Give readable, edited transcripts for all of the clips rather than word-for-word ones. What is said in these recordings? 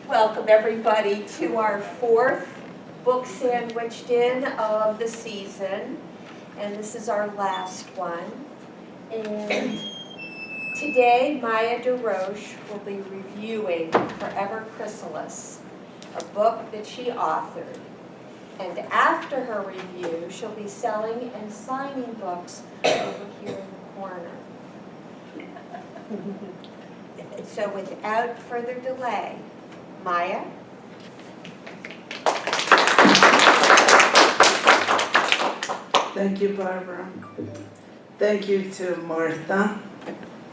Welcome everybody to our fourth book sandwiched in of the season, and this is our last one. And today Maija DeRoche will be reviewing Forever Chrysalis, a book that she authored. And after her review, she'll be selling and signing books over here in the corner. So without further delay, Maija? Thank you, Barbara. Thank you to Martha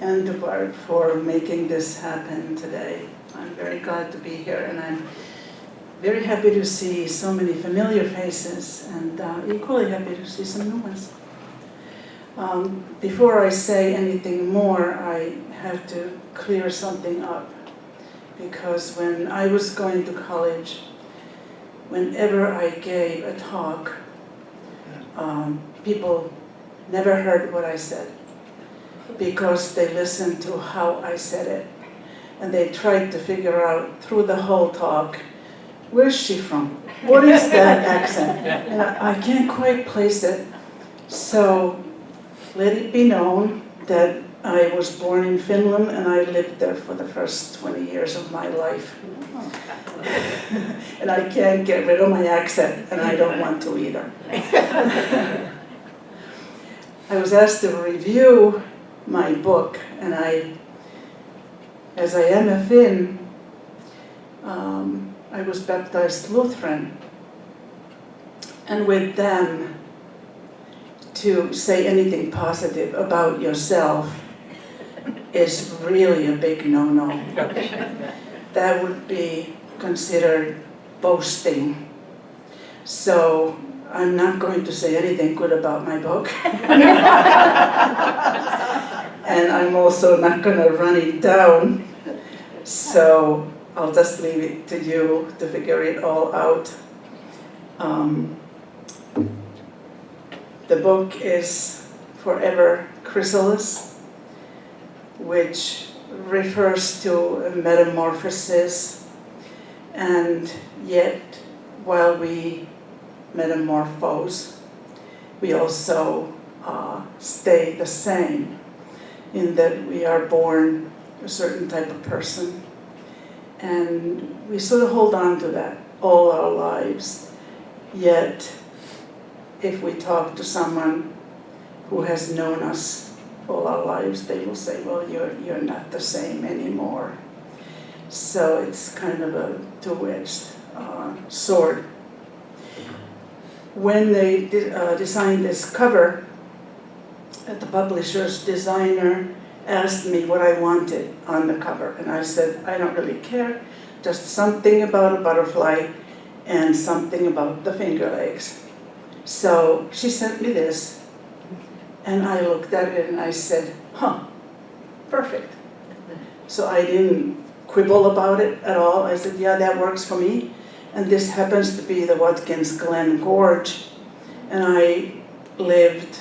and to Bart for making this happen today. I'm very glad to be here, and I'm very happy to see so many familiar faces, and equally happy to see some new ones. Before I say anything more, I have to clear something up. Because when I was going to college, whenever I gave a talk, people never heard what I said because they listened to how I said it. And they tried to figure out through the whole talk, where's she from? What is that accent? And I can't quite place it. So let it be known that I was born in Finland and I lived there for the first 20 years of my life. And I can't get rid of my accent, and I don't want to either. I was asked to review my book, and as I am a Finn, I was baptized Lutheran. And with them, to say anything positive about yourself is really a big no-no. That would be considered boasting. So I'm not going to say anything good about my book. And I'm also not going to run it down. So I'll just leave it to you to figure it all out. The book is Forever Chrysalis, which refers to a metamorphosis, and yet while we metamorphose, we also stay the same in that we are born a certain type of person, and we sort of hold on to that all our lives. Yet if we talk to someone who has known us all our lives, they will say, well, you're not the same anymore. So it's kind of a two-edged sword. When they designed this cover, the publisher's designer asked me what I wanted on the cover. And I said, I don't really care, just something about a butterfly and something about the finger legs. So she sent me this, and I looked at it and I said, perfect. So I didn't quibble about it at all. I said, yeah, that works for me. And this happens to be the Watkins Glen Gorge, and I lived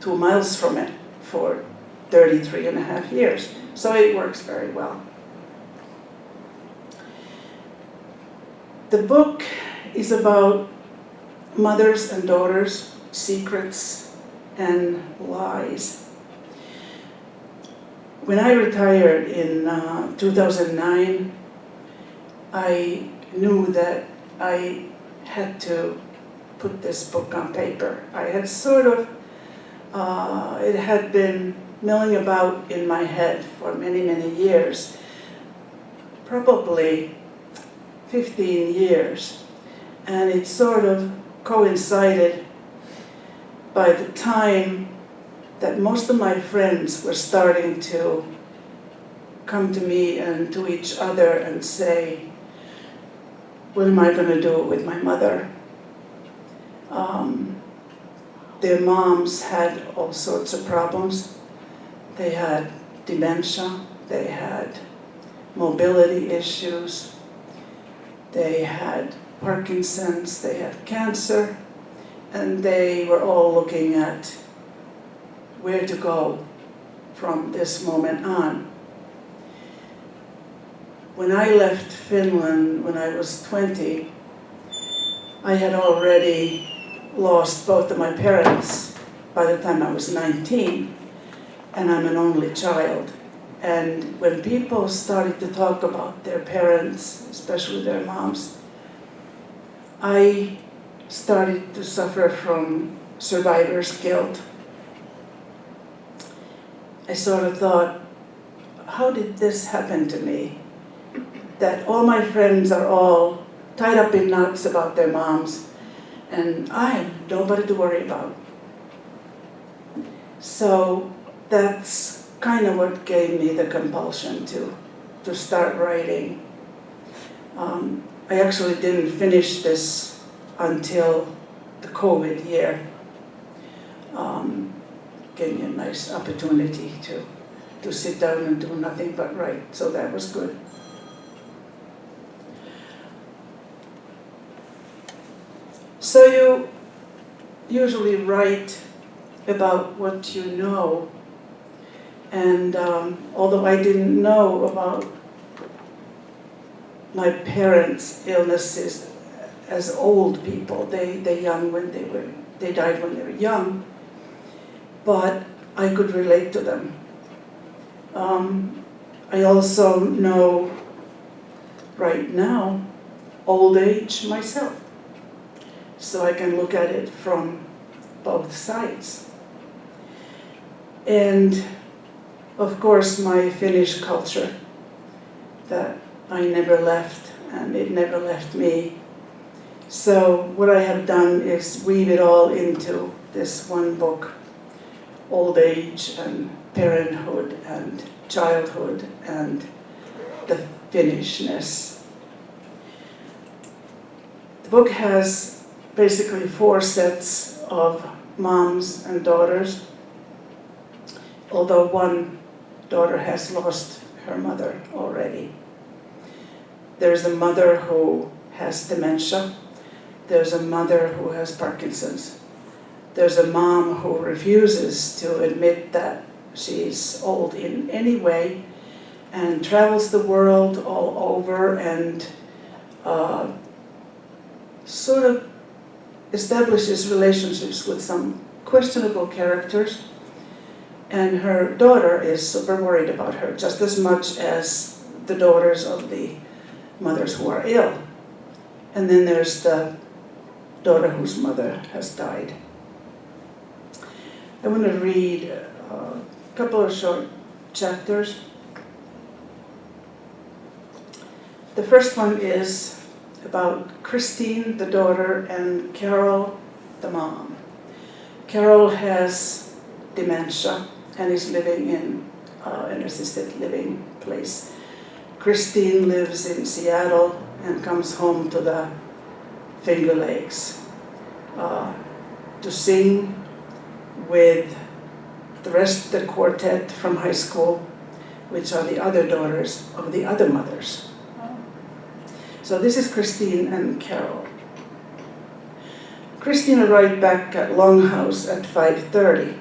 2 miles from it for 33.5 years. So it works very well. The book is about mothers and daughters, secrets and lies. When I retired in 2009, I knew that I had to put this book on paper. I had sort of, it had been milling about in my head for many, many years, probably 15 years. And it sort of coincided by the time that most of my friends were starting to come to me and to each other and say, what am I going to do with my mother? Their moms had all sorts of problems. They had dementia, they had mobility issues, they had Parkinson's, they had cancer, and they were all looking at where to go from this moment on. when I left Finland when I was 20, I had already lost both of my parents by the time I was 19, and I'm an only child. And when people started to talk about their parents, especially their moms, I started to suffer from survivor's guilt. I sort of thought, how did this happen to me? That all my friends are all tied up in knots about their moms, and I have nobody to worry about. So that's kind of what gave me the compulsion to start writing. I actually didn't finish this until the COVID year. Gave me a nice opportunity to sit down and do nothing but write, so that was good. So you usually write about what you know, and although I didn't know about my parents' illnesses as old people, they died when they were young, but I could relate to them. I also know right now old age myself, so I can look at it from both sides. And of course my Finnish culture that I never left, and it never left me. So what I have done is weave it all into this one book: old age and parenthood and childhood and the Finnishness. The book has basically 4 sets of moms and daughters, although one daughter has lost her mother already. There's a mother who has dementia. There's a mother who has Parkinson's. There's a mom who refuses to admit that she's old in any way and travels the world all over and sort of establishes relationships with some questionable characters. And her daughter is super worried about her, just as much as the daughters of the mothers who are ill. And then there's the daughter whose mother has died. I want to read a couple of short chapters. The first one is about Christine, the daughter, and Carol, the mom. Carol has dementia and is living in an assisted living place. Christine lives in Seattle and comes home to the Finger Lakes to sing with the rest of the quartet from high school, which are the other daughters of the other mothers. So this is Christine and Carol. Christine arrived back at Longhouse at 5:30.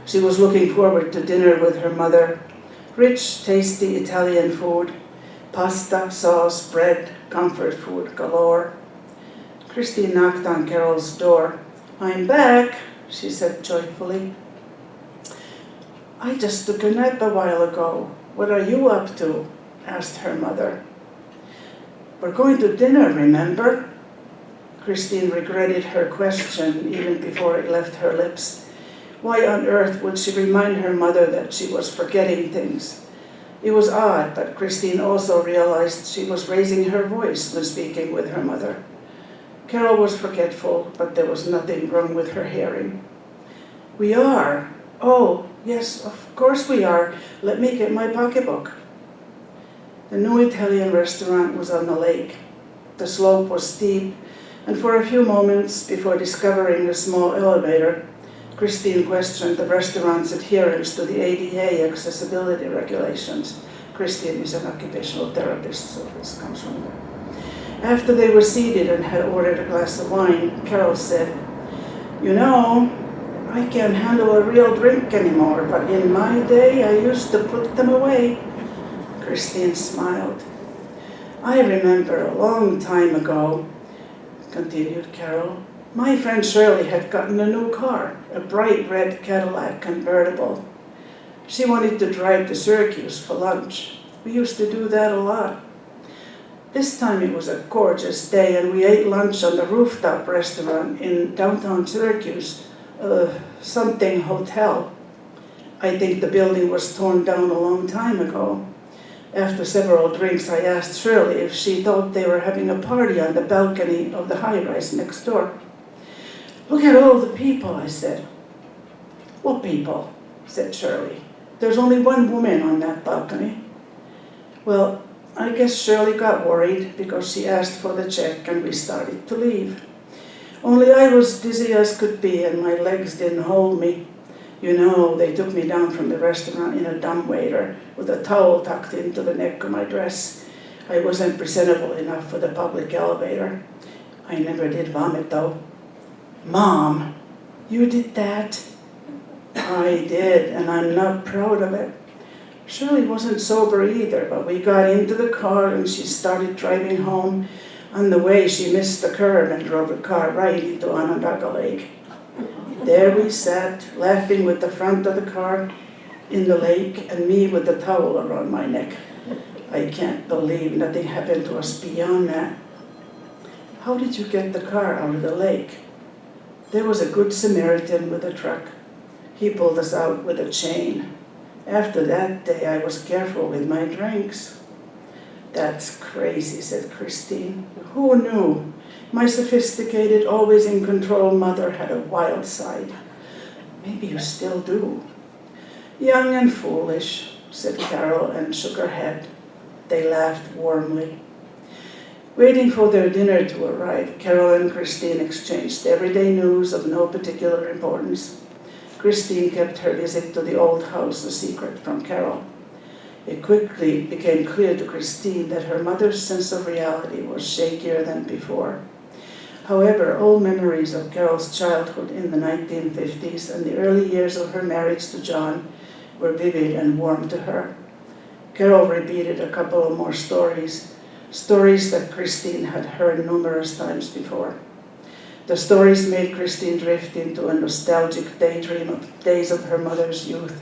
She was looking forward to dinner with her mother. Rich, tasty Italian food, pasta, sauce, bread, comfort food galore. Christine knocked on Carol's door. "I'm back," she said joyfully. "I just took a nap a while ago. What are you up to?" asked her mother. "We're going to dinner, remember?" Christine regretted her question even before it left her lips. Why on earth would she remind her mother that she was forgetting things? It was odd, but Christine also realized she was raising her voice when speaking with her mother. Carol was forgetful, but there was nothing wrong with her hearing. "We are. Oh, yes, of course we are. Let me get my pocketbook." The new Italian restaurant was on the lake. The slope was steep, and for a few moments before discovering a small elevator, Christine questioned the restaurant's adherence to the ADA accessibility regulations. Christine is an occupational therapist, so this comes from there. After they were seated and had ordered a glass of wine, Carol said, "You know, I can't handle a real drink anymore, but in my day I used to put them away." Christine smiled. I remember a long time ago, continued Carol, my friend Shirley had gotten a new car, a bright red Cadillac convertible. She wanted to drive to Syracuse for lunch. We used to do that a lot. This time it was a gorgeous day and we ate lunch on the rooftop restaurant in downtown Syracuse, something hotel. I think the building was torn down a long time ago. After several drinks, I asked Shirley if she thought they were having a party on the balcony of the high-rise next door. Look at all the people, I said. What people? Said Shirley. There's only one woman on that balcony. Well, I guess Shirley got worried because she asked for the check and we started to leave. Only I was dizzy as could be and my legs didn't hold me. You know, they took me down from the restaurant in a dumbwaiter with a towel tucked into the neck of my dress. I wasn't presentable enough for the public elevator. I never did vomit though. Mom, you did that? I did, and I'm not proud of it. Shirley wasn't sober either, but we got into the car and she started driving home. On the way, she missed the curve and drove the car right into Onondaga Lake. There we sat, laughing with the front of the car in the lake and me with the towel around my neck. I can't believe nothing happened to us beyond that. How did you get the car out of the lake? There was a good Samaritan with a truck. He pulled us out with a chain. After that day, I was careful with my drinks. That's crazy, said Christine. Who knew? My sophisticated, always in control mother had a wild side. Maybe you still do. Young and foolish, said Carol and shook her head. They laughed warmly. Waiting for their dinner to arrive, Carol and Christine exchanged everyday news of no particular importance. Christine kept her visit to the old house a secret from Carol. It quickly became clear to Christine that her mother's sense of reality was shakier than before. However, old memories of Carol's childhood in the 1950s and the early years of her marriage to John were vivid and warm to her. Carol repeated a couple of more stories that Christine had heard numerous times before. The stories made Christine drift into a nostalgic daydream of days of her mother's youth,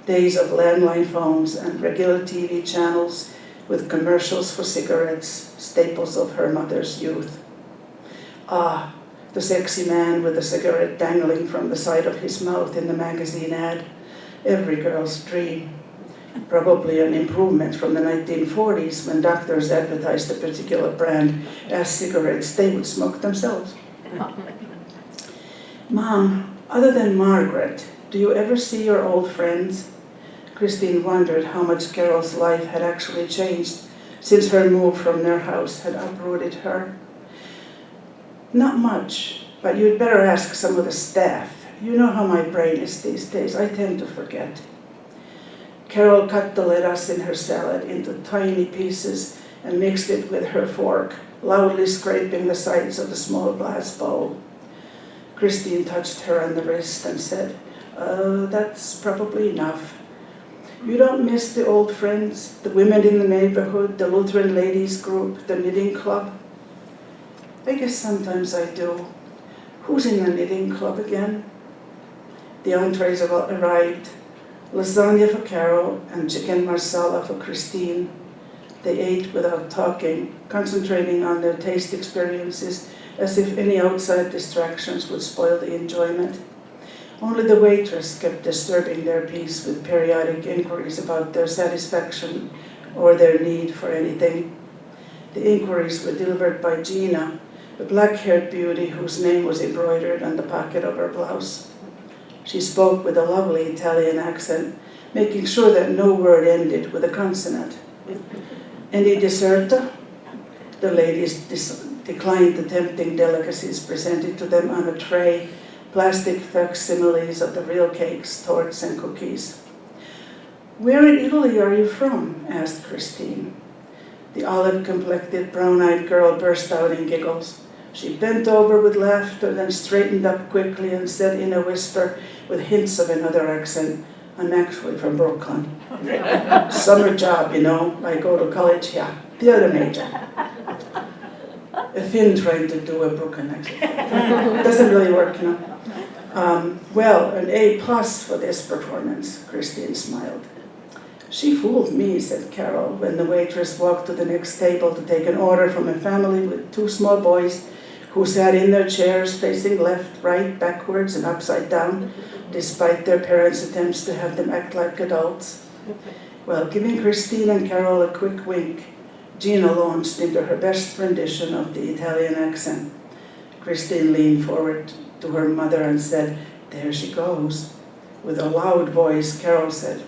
days of landline phones and regular TV channels with commercials for cigarettes, staples of her mother's youth. Ah, the sexy man with a cigarette dangling from the side of his mouth in the magazine ad, every girl's dream. Probably an improvement from the 1940s when doctors advertised a particular brand as cigarettes they would smoke themselves. Mom, other than Margaret, do you ever see your old friends? Christine wondered how much Carol's life had actually changed since her move from their house had uprooted her. Not much, but you'd better ask some of the staff. You know how my brain is these days. I tend to forget. Carol cut the lettuce in her salad into tiny pieces and mixed it with her fork, loudly scraping the sides of the small glass bowl. Christine touched her on the wrist and said, that's probably enough. You don't miss the old friends, the women in the neighborhood, the Lutheran ladies group, the knitting club? I guess sometimes I do. Who's in the knitting club again? The entrees arrived. Lasagna for Carol and chicken marsala for Christine. They ate without talking, concentrating on their taste experiences as if any outside distractions would spoil the enjoyment. Only the waitress kept disturbing their peace with periodic inquiries about their satisfaction or their need for anything. The inquiries were delivered by Gina, a black-haired beauty whose name was embroidered on the pocket of her blouse. She spoke with a lovely Italian accent, making sure that no word ended with a consonant. Any dessert? The ladies declined the tempting delicacies presented to them on a tray, plastic facsimiles of the real cakes, torts, and cookies. Where in Italy are you from? Asked Christine. The olive-complected, brown-eyed girl burst out in giggles. She bent over with laughter, then straightened up quickly and said in a whisper, with hints of another accent, I'm actually from Brooklyn. Summer job, you know. I go to college here. The other Maija. A Finn trying to do a broken accent. Doesn't really work, you know. Well, an A+ for this performance, Christine smiled. She fooled me, said Carol, when the waitress walked to the next table to take an order from a family with 2 small boys who sat in their chairs facing left, right, backwards, and upside down, despite their parents' attempts to have them act like adults. Well, giving Christine and Carol a quick wink, Gina launched into her best rendition of the Italian accent. Christine leaned forward to her mother and said, "There she goes." With a loud voice, Carol said,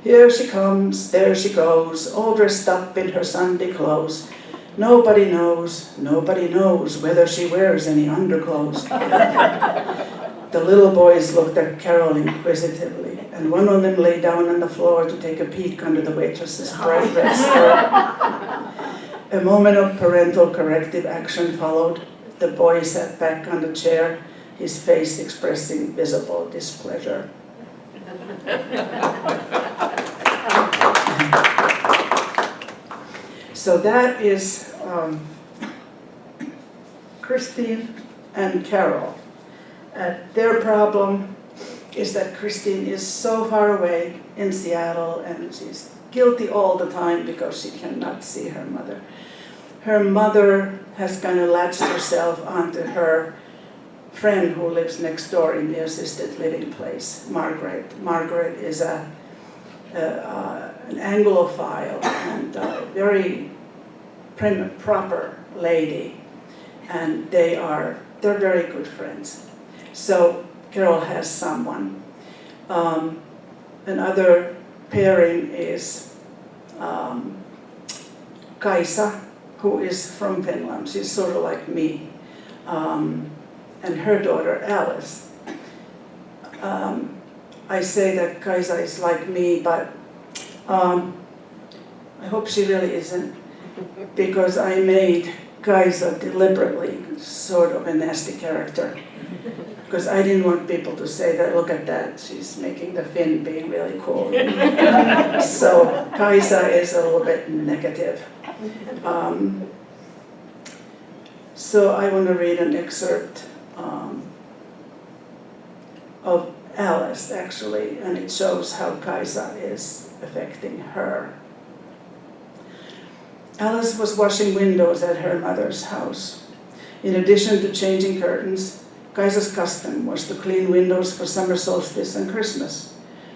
"Here she comes, there she goes, all dressed up in her Sunday clothes. Nobody knows whether she wears any underclothes." The little boys looked at Carol inquisitively, and one of them lay down on the floor to take a peek under the waitress's bright red skirt. A moment of parental corrective action followed. The boy sat back on the chair, his face expressing visible displeasure. So that is Christine and Carol. Their problem is that Christine is so far away in Seattle and she's guilty all the time because she cannot see her mother. Her mother has kind of latched herself onto her friend who lives next door in the assisted living place, Margaret. Margaret is an Anglophile and a very proper lady, and they're very good friends. So Carol has someone. Another pairing is Kaisa, who is from Finland. She's sort of like me. And her daughter, Alice. I say that Kaisa is like me, but I hope she really isn't, because I made Kaisa deliberately sort of a nasty character. Because I didn't want people to say that, look at that, she's making the Finn being really cool. So Kaisa is a little bit negative. So I want to read an excerpt of Alice, actually, and it shows how Kaisa is affecting her. Alice was washing windows at her mother's house. In addition to changing curtains, Kaisa's custom was to clean windows for summer solstice and Christmas.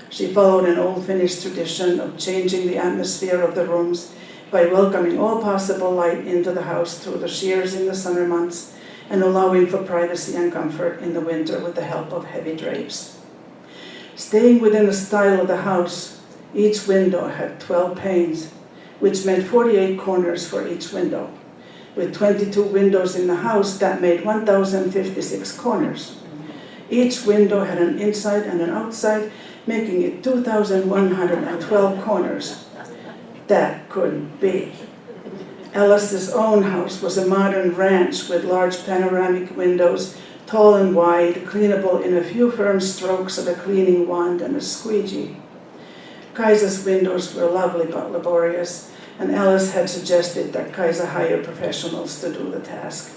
She followed an old Finnish tradition of changing the atmosphere of the rooms by welcoming all possible light into the house through the shears in the summer months and allowing for privacy and comfort in the winter with the help of heavy drapes. Staying within the style of the house, each window had 12 panes, which meant 48 corners for each window. With 22 windows in the house, that made 1,056 corners. Each window had an inside and an outside, making it 2,112 corners. That couldn't be. Alice's own house was a modern ranch with large panoramic windows, tall and wide, cleanable in a few firm strokes of a cleaning wand and a squeegee. Kaisa's windows were lovely but laborious, and Alice had suggested that Kaisa hire professionals to do the task.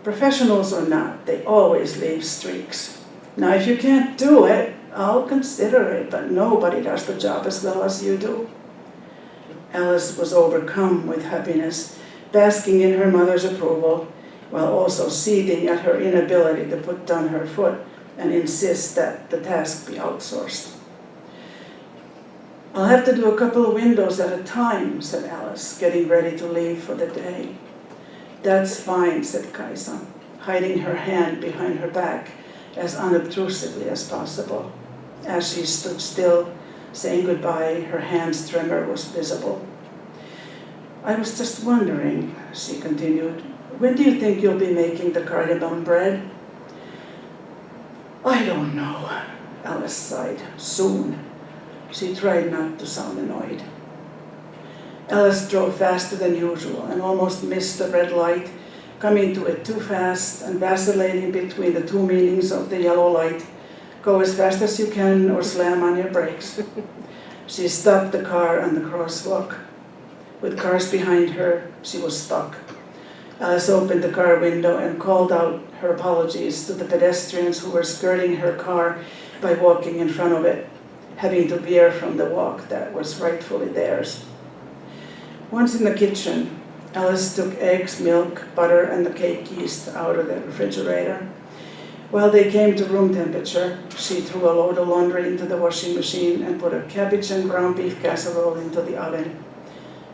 Professionals or not, they always leave streaks. Now, if you can't do it, I'll consider it, but nobody does the job as well as you do. Alice was overcome with happiness, basking in her mother's approval, while also seething at her inability to put down her foot and insist that the task be outsourced. "I'll have to do a couple of windows at a time," said Alice, getting ready to leave for the day. "That's fine," said Kaisa, hiding her hand behind her back as unobtrusively as possible. As she stood still, saying goodbye, her hand's tremor was visible. "I was just wondering," she continued, "when do you think you'll be making the cardamom bread?" "I don't know," Alice sighed. "Soon." She tried not to sound annoyed. Alice drove faster than usual and almost missed the red light, coming to it too fast and vacillating between the two meanings of the yellow light. Go as fast as you can or slam on your brakes. She stopped the car on the crosswalk. With cars behind her, she was stuck. Alice opened the car window and called out her apologies to the pedestrians who were skirting her car by walking in front of it, having to veer from the walk that was rightfully theirs. Once in the kitchen, Alice took eggs, milk, butter, and the cake yeast out of the refrigerator. While they came to room temperature, she threw a load of laundry into the washing machine and put a cabbage and ground beef casserole into the oven.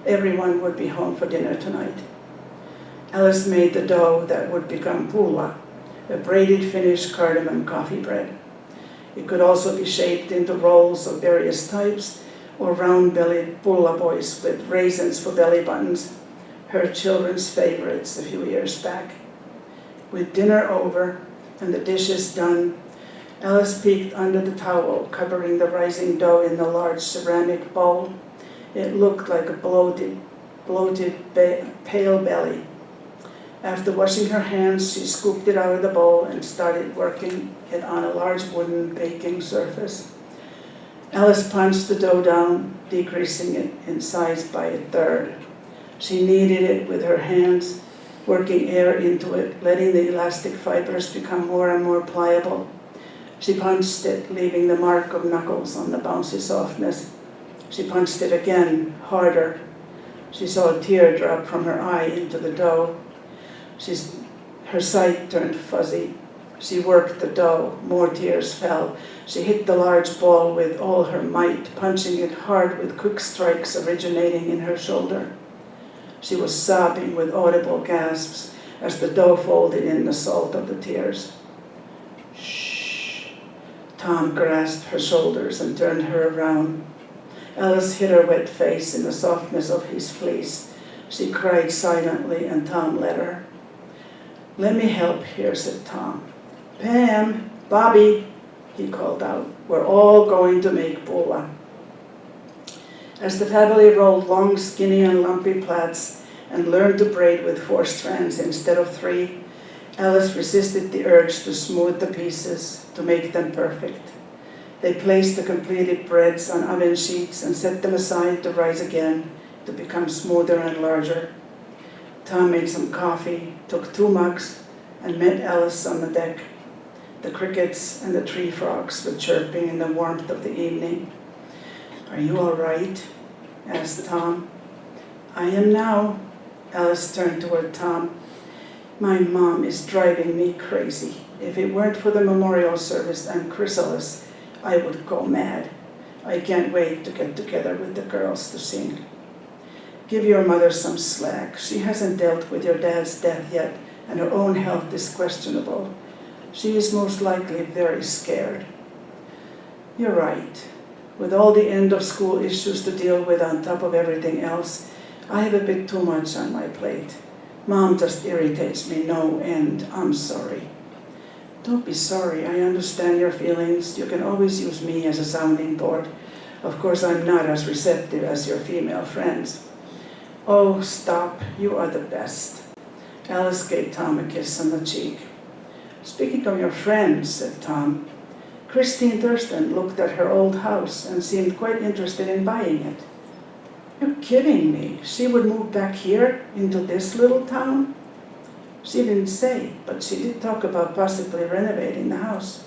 Everyone would be home for dinner tonight. Alice made the dough that would become pulla, a braided Finnish cardamom coffee bread. It could also be shaped into rolls of various types, or round-bellied pulla boys with raisins for belly buttons, her children's favorites a few years back. With dinner over and the dishes done, Alice peeked under the towel covering the rising dough in the large ceramic bowl. It looked like a bloated, pale belly. After washing her hands, she scooped it out of the bowl and started working it on a large wooden baking surface. Alice punched the dough down, decreasing it in size by 1/3. She kneaded it with her hands, working air into it, letting the elastic fibers become more and more pliable. She punched it, leaving the mark of knuckles on the bouncy softness. She punched it again, harder. She saw a tear drop from her eye into the dough. Her sight turned fuzzy. She worked the dough. More tears fell. She hit the large ball with all her might, punching it hard with quick strikes originating in her shoulder. She was sobbing with audible gasps as the dough folded in the salt of the tears. Shh. Tom grasped her shoulders and turned her around. Alice hid her wet face in the softness of his fleece. She cried silently, and Tom let her. "Let me help here," said Tom. "Pam, Bobby," he called out. "We're all going to make pulla." As the family rolled long, skinny, and lumpy plaits and learned to braid with 4 strands instead of 3, Alice resisted the urge to smooth the pieces, to make them perfect. They placed the completed breads on oven sheets and set them aside to rise again, to become smoother and larger. Tom made some coffee, took 2 mugs, and met Alice on the deck. The crickets and the tree frogs were chirping in the warmth of the evening. "Are you all right?" asked Tom. "I am now." Alice turned toward Tom. "My mom is driving me crazy. If it weren't for the memorial service and Chrysalis, I would go mad. I can't wait to get together with the girls to sing. Give your mother some slack. She hasn't dealt with your dad's death yet, and her own health is questionable. She is most likely very scared." "You're right. With all the end of school issues to deal with on top of everything else, I have a bit too much on my plate. Mom just irritates me no end. I'm sorry." "Don't be sorry. I understand your feelings. You can always use me as a sounding board. Of course, I'm not as receptive as your female friends." "Oh, stop. You are the best." Alice gave Tom a kiss on the cheek. "Speaking of your friends," said Tom, "Christine Thurston looked at her old house and seemed quite interested in buying it." "You're kidding me. She would move back here into this little town?" "She didn't say, but she did talk about possibly renovating the house."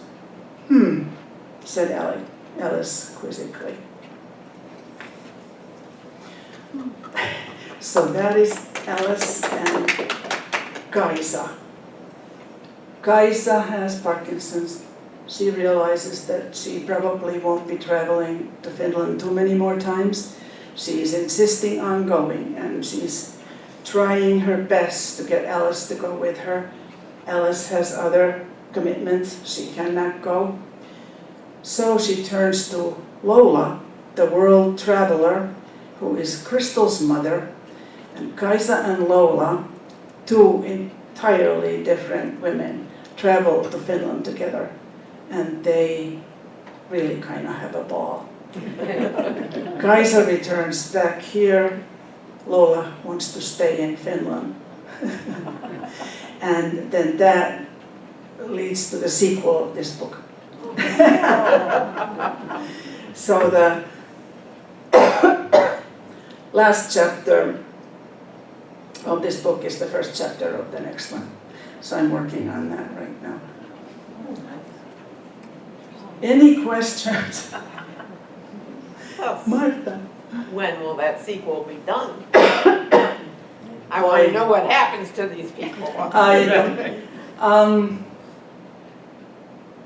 Said Alice quizzically. So that is Alice and Kaisa. Kaisa has Parkinson's. She realizes that she probably won't be traveling to Finland too many more times. She's insisting on going, and she's trying her best to get Alice to go with her. Alice has other commitments. She cannot go. So she turns to Lola, the world traveler, who is Crystal's mother, and Kaisa and Lola, 2 entirely different women, travel to Finland together, and they really kind of have a ball. Kaisa returns back here. Lola wants to stay in Finland. And then that leads to the sequel of this book. So last chapter of this book is the first chapter of the next one. So I'm working on that right now. Any questions? Martha? When will that sequel be done? I want to know what happens to these people.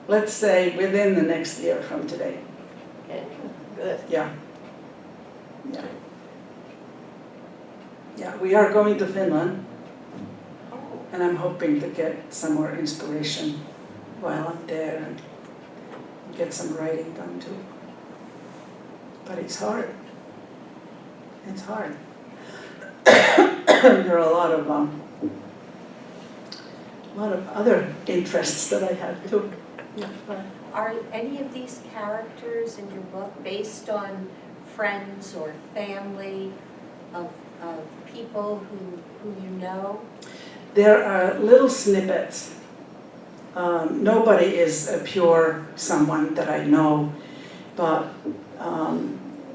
Let's say within the next year from today. Okay, good. Yeah. Yeah. Yeah, we are going to Finland, and I'm hoping to get some more inspiration while I'm there and get some writing done too. But it's hard. It's hard. There are a lot of other interests that I have too. Yeah. Are any of these characters in your book based on friends or family of people who you know? There are little snippets. Nobody is a pure someone that I know, but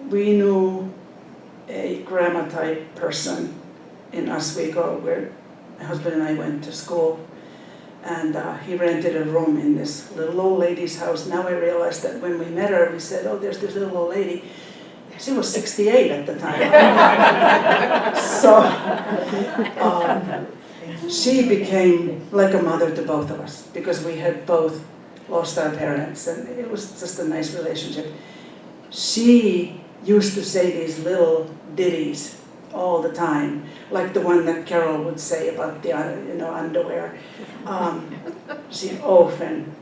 we knew a grandma type person in Oswego where my husband and I went to school, and he rented a room in this little old lady's house. Now I realize that when we met her, we said, oh, there's this little old lady. She was 68 at the time. So she became like a mother to both of us because we had both lost our parents, and it was just a nice relationship. She used to say these little ditties all the time, like the one that Carol would say about the underwear. She often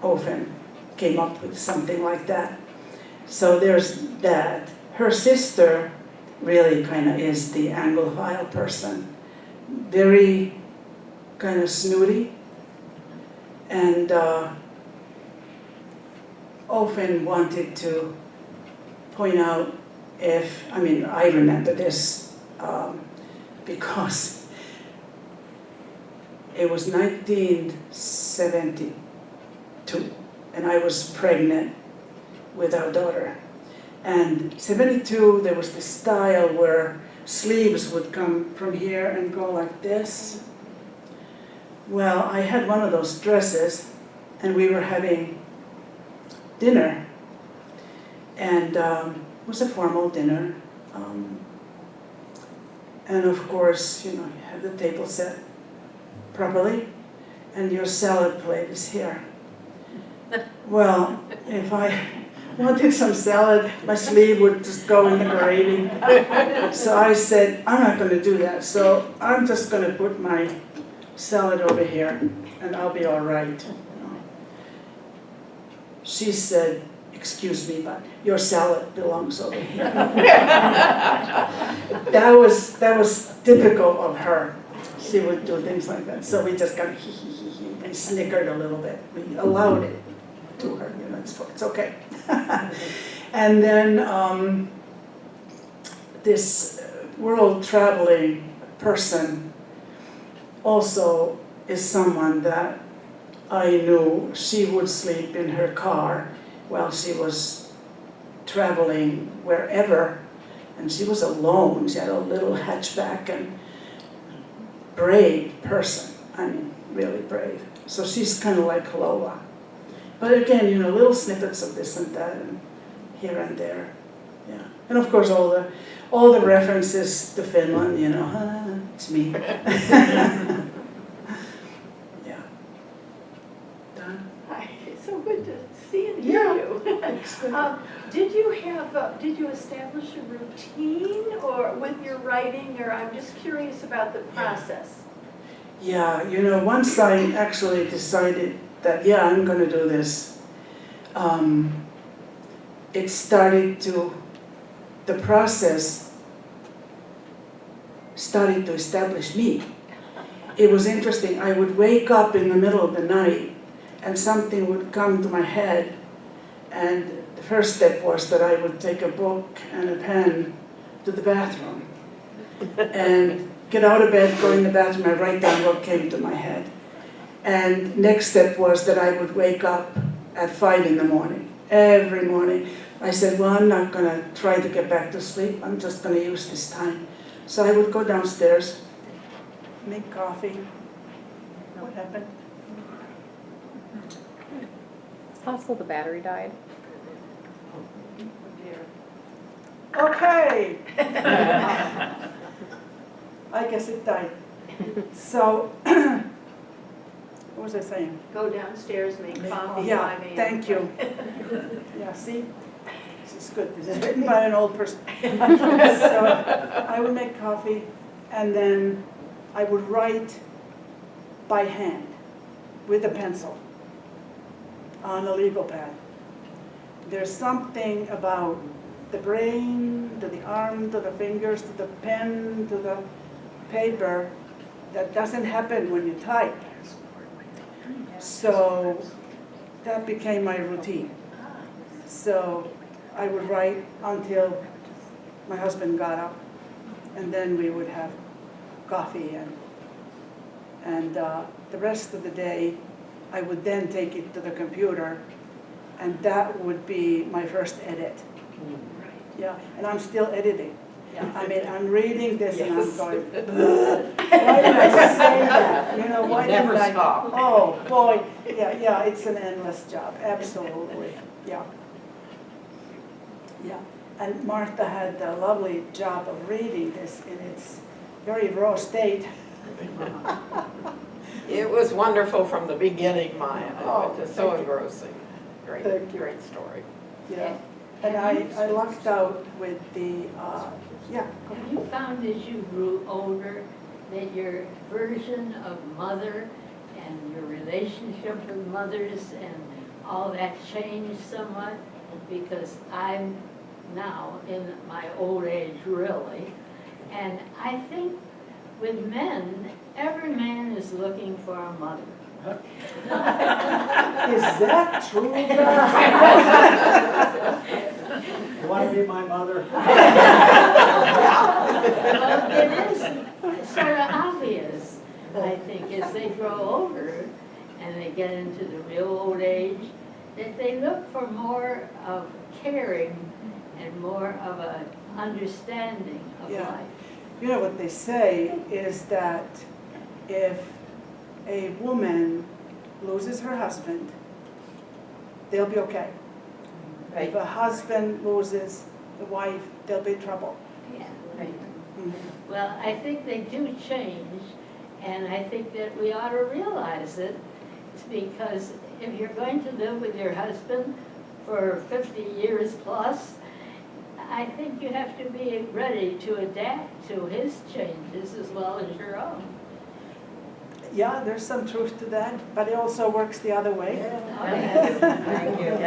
came up with something like that. So there's that. Her sister really kind of is the Anglophile person, very kind of snooty, and often wanted to point out I remember this because it was 1972 and I was pregnant with our daughter. And 72, there was this style where sleeves would come from here and go like this. Well, I had one of those dresses and we were having dinner. And it was a formal dinner. And of course, you have the table set properly and your salad plate is here. Well, if I wanted some salad, my sleeve would just go in the gravy. So I said, I'm not going to do that. So I'm just going to put my salad over here and I'll be all right. She said, excuse me, but your salad belongs over here. That was typical of her. She would do things like that. So we just got we snickered a little bit. We allowed it to her, it's okay. And then this world traveling person also is someone that I knew. She would sleep in her car while she was traveling wherever, and she was alone. She had a little hatchback, and brave person. Really brave. So she's kind of like Lola. But again, little snippets of this and that, and here and there, yeah. And of course, all the references to Finland, it's me. Yeah. Done. Hi, it's so good to see and hear you. Did you establish a routine or with your writing, or I'm just curious about the process? Yeah, once I actually decided that, I'm going to do this, the process started to establish me. It was interesting. I would wake up in the middle of the night and something would come to my head, and the first step was that I would take a book and a pen to the bathroom and get out of bed, go in the bathroom, and write down what came to my head. And next step was that I would wake up at 5 in the morning, every morning, I said, well, I'm not gonna try to get back to sleep, I'm just gonna use this time. So I would go downstairs, make coffee. What happened? It's possible the battery died. Okay. I guess it died. So, what was I saying? Go downstairs, make coffee, 5 Yeah, a.m. thank you. Yeah, see? This is good. This is written by an old person. So I would make coffee and then I would write by hand with a pencil on a legal pad. There's something about the brain, to the arm, to the fingers, to the pen, to the paper that doesn't happen when you type. So that became my routine. So I would write until my husband got up, and then we would have coffee, and the rest of the day I would then take it to the computer, and that would be my first edit. Yeah, and I'm still editing. I mean, I'm reading this and I'm going, why did I say that? You know, why You never didn't I? stop. Oh, boy, yeah, it's an endless job, absolutely, yeah. Yeah, and Martha had the lovely job of reading this in its very raw state. It was wonderful from the beginning, Maya. Oh, It was so thank you. engrossing. Great, Thank you. great story. Yeah, and I lucked out with the, yeah, go ahead. Have you found as you grew older that your version of mother and your relationship with mothers and all that changed somewhat? Because I'm now in my old age, really, and I think with men, every man is looking for a mother. Is that true? You want to be my mother? Well, it is sort of obvious, I think, as they grow older and they get into the real old age, that they look for more of caring and more of an understanding of Yeah. life. You know what they say is that if a woman loses her husband, they'll be okay. If a husband loses the wife, there'll be trouble. Yeah, right. Mhm. Well, I think they do change, and I think that we ought to realize it, because if you're going to live with your husband for 50 years plus, I think you have to be ready to adapt to his changes as well as your own. Yeah, there's some truth to that, but it also works the other way. Thank you.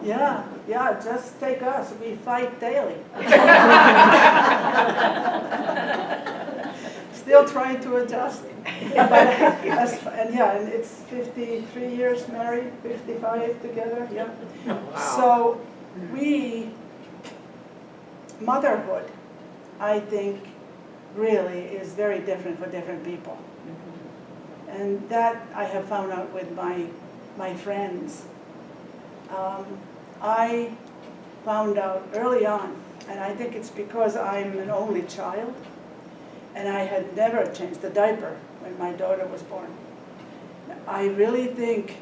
Yeah, just take us, we fight daily. Still trying to adjust. And it's 53 years married, 55 together, yeah. Wow. So motherhood, I think, really is very different for different people. And that I have found out with my friends. I found out early on, and I think it's because I'm an only child, and I had never changed the diaper when my daughter was born. I really think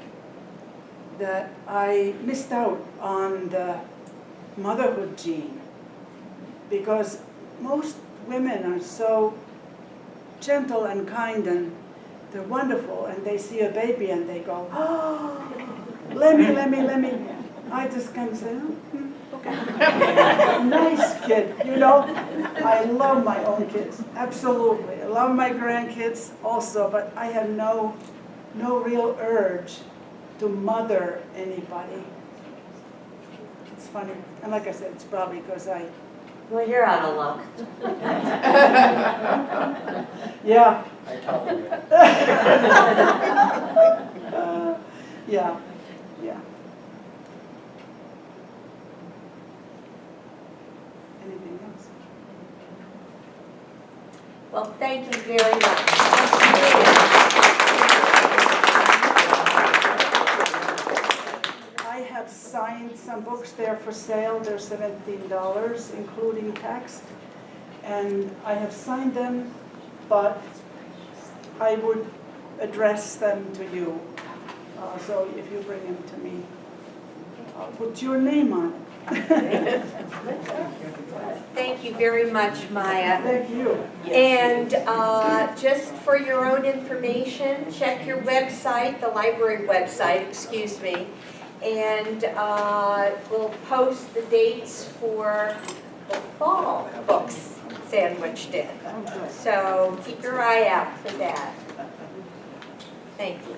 that I missed out on the motherhood gene, because most women are so gentle and kind, and they're wonderful, and they see a baby and they go, oh, let me. I just kind of say, okay. Nice kid, you know. I love my own kids, absolutely. I love my grandkids also, but I have no real urge to mother anybody. It's funny, and like I said, it's probably because Well, you're out of luck. yeah. I told you. Yeah. Anything else? Well, thank you very much. I have signed some books they're for sale, they're $17, including tax. And I have signed them, but I would address them to you. So if you bring them to me, I'll put your name on it. Thank you very much, Maya. Thank you. And just for your own information, check your website, the library website, excuse me, and we'll post the dates for the fall books sandwiched in. So keep your eye out for that. Thank you.